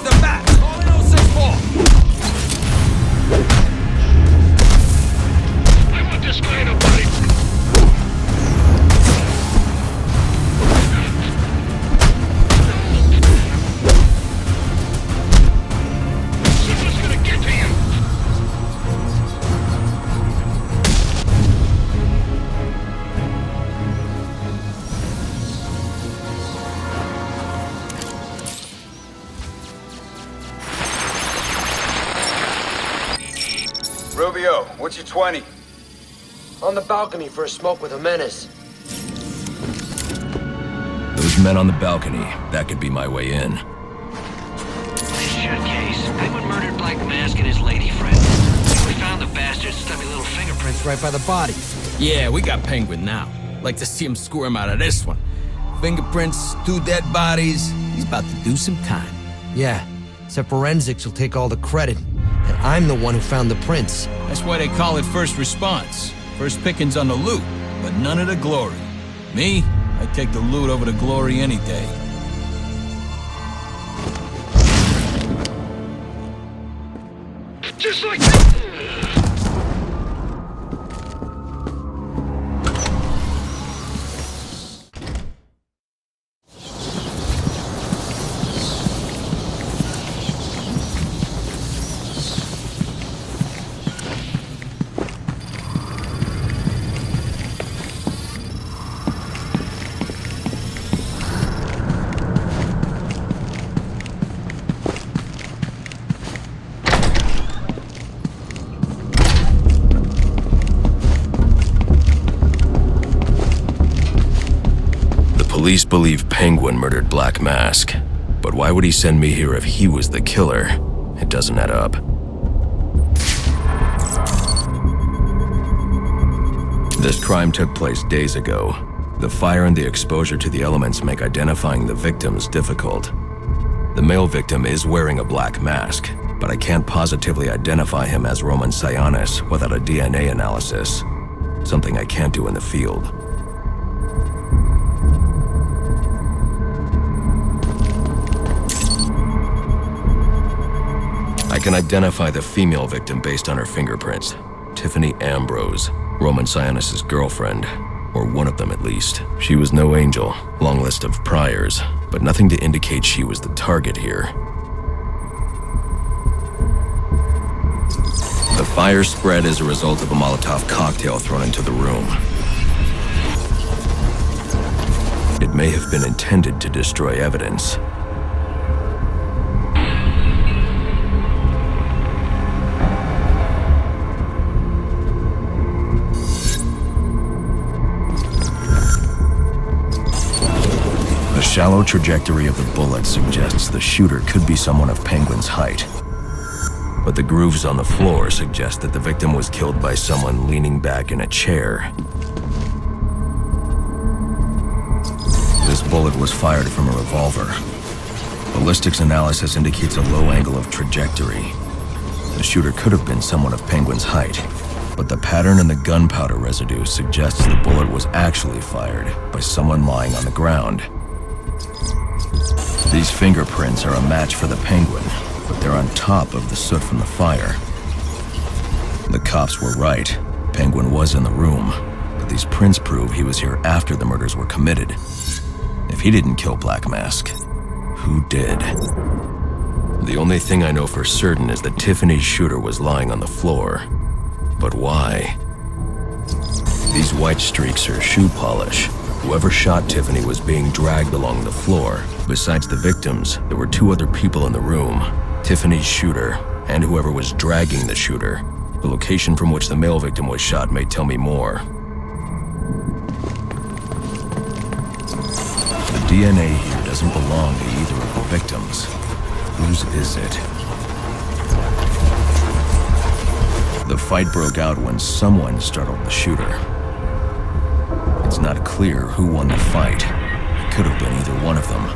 Watch the back! Call in 064! I want this guy to bite. Someone's gonna get to you. Rubio, what's your 20? On the balcony for a smoke with a menace. Those men on the balcony, that could be my way in. Nice shot, Case. Penguin murdered Black Mask and his lady friend. We found the bastard's stubby little fingerprints Right by the bodies. Yeah, we got Penguin now. Like to see him squirm out of this one. Fingerprints, 2 dead bodies. He's about to do some time. Yeah, except forensics will take all the credit. And I'm the one who found the prints. That's why they call it first response. First pickings on the loot, but none of the glory. Me, I take the loot over the glory any day. Just like that. Police believe Penguin murdered Black Mask, but why would he send me here if he was the killer? It doesn't add up. This crime took place days ago. The fire and the exposure to the elements make identifying the victims difficult. The male victim is wearing a black mask, but I can't positively identify him as Roman Sionis without a DNA analysis, something I can't do in the field. I can identify the female victim based on her fingerprints. Tiffany Ambrose, Roman Sionis' girlfriend, or one of them at least. She was no angel, long list of priors, but nothing to indicate she was the target here. The fire spread as a result of a Molotov cocktail thrown into the room. It may have been intended to destroy evidence. The shallow trajectory of the bullet suggests the shooter could be someone of Penguin's height. But the grooves on the floor suggest that the victim was killed by someone leaning back in a chair. This bullet was fired from a revolver. Ballistics analysis indicates a low angle of trajectory. The shooter could have been someone of Penguin's height, but the pattern in the gunpowder residue suggests the bullet was actually fired by someone lying on the ground. These fingerprints are a match for the Penguin, but they're on top of the soot from the fire. The cops were right. Penguin was in the room, but these prints prove he was here after the murders were committed. If he didn't kill Black Mask, who did? The only thing I know for certain is that Tiffany's shooter was lying on the floor. But why? These white streaks are shoe polish. Whoever shot Tiffany was being dragged along the floor. Besides the victims, there were 2 other people in the room. Tiffany's shooter, and whoever was dragging the shooter. The location from which the male victim was shot may tell me more. The DNA here doesn't belong to either of the victims. Whose is it? The fight broke out when someone startled the shooter. It's not clear who won the fight. It could have been either one of them.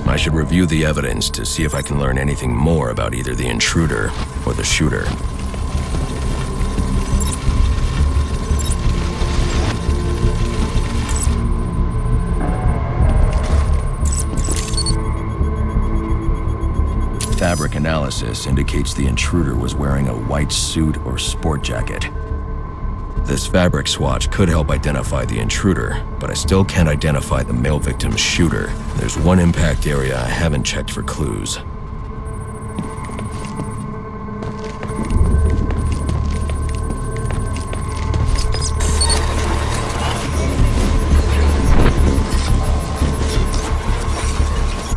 I should review the evidence to see if I can learn anything more about either the intruder or the shooter. fabric analysis indicates the intruder was wearing a white suit or sport jacket. This fabric swatch could help identify the intruder, but I still can't identify the male victim's shooter. There's one impact area I haven't checked for clues.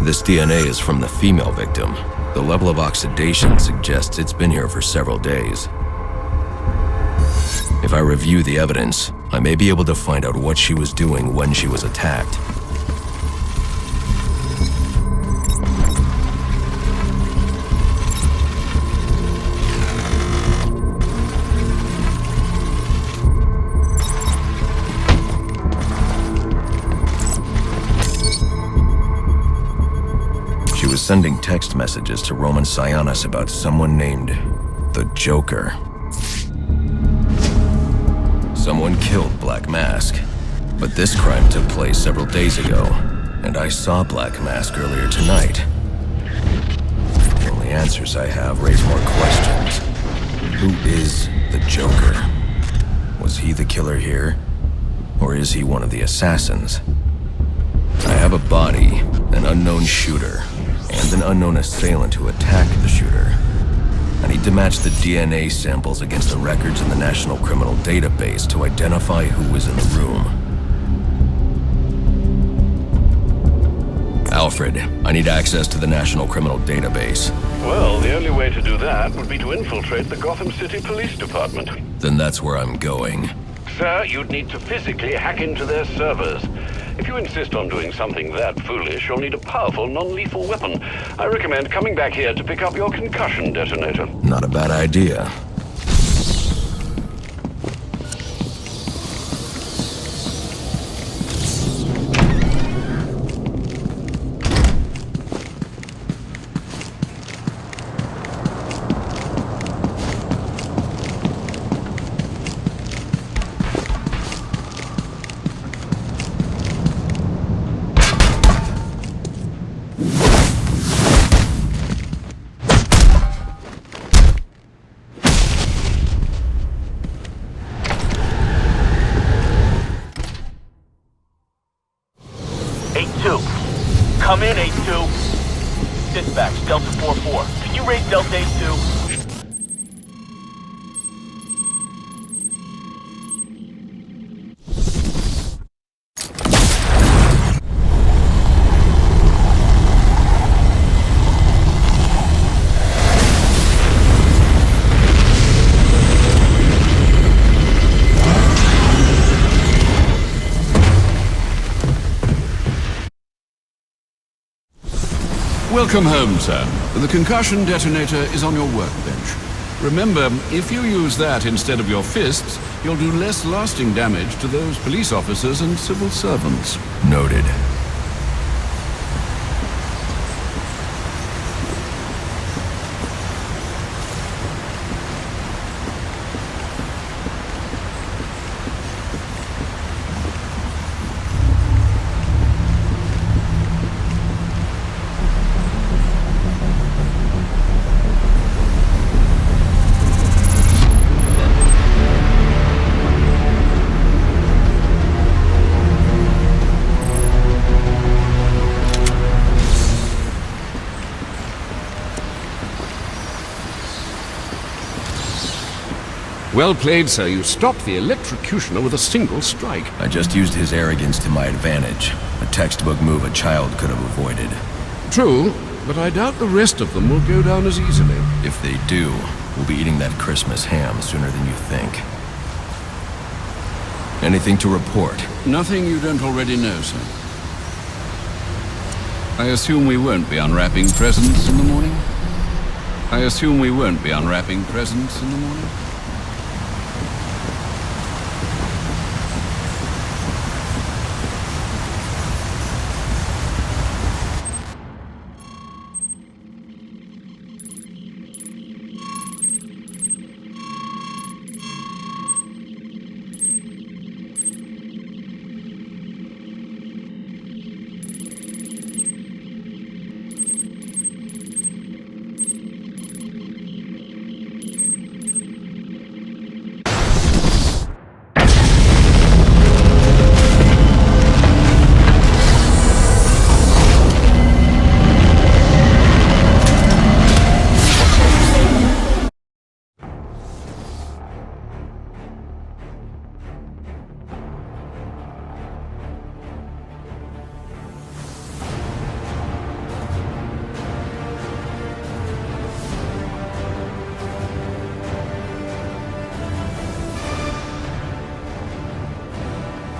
This DNA is from the female victim. The level of oxidation suggests it's been here for several days. If I review the evidence, I may be able to find out what she was doing when she was attacked. She was sending text messages to Roman Sionis about someone named the Joker. Someone killed Black Mask, but this crime took place several days ago, and I saw Black Mask earlier tonight. The only answers I have raise more questions. Who is the Joker? Was he the killer here, or is he one of the assassins? I have a body, an unknown shooter, and an unknown assailant who attacked the shooter. I need to match the DNA samples against the records in the National Criminal Database to identify who was in the room. Alfred, I need access to the National Criminal Database. Well, the only way to do that would be to infiltrate the Gotham City Police Department. Then that's where I'm going. Sir, you'd need to physically hack into their servers. If you insist on doing something that foolish, you'll need a powerful, non-lethal weapon. I recommend coming back here to pick up your concussion detonator. Not a bad idea. Come in, 8-2. Dispatch, Delta 4-4. Can you raise Delta 8-2? Welcome home, sir. The concussion detonator is on your workbench. Remember, if you use that instead of your fists, you'll do less lasting damage to those police officers and civil servants. Noted. Well played, sir. You stopped the electrocutioner with a single strike. I just used his arrogance to my advantage. A textbook move a child could have avoided. True, but I doubt the rest of them will go down as easily. If they do, we'll be eating that Christmas ham sooner than you think. Anything to report? Nothing you don't already know, sir. I assume we won't be unwrapping presents in the morning? I assume we won't be unwrapping presents in the morning?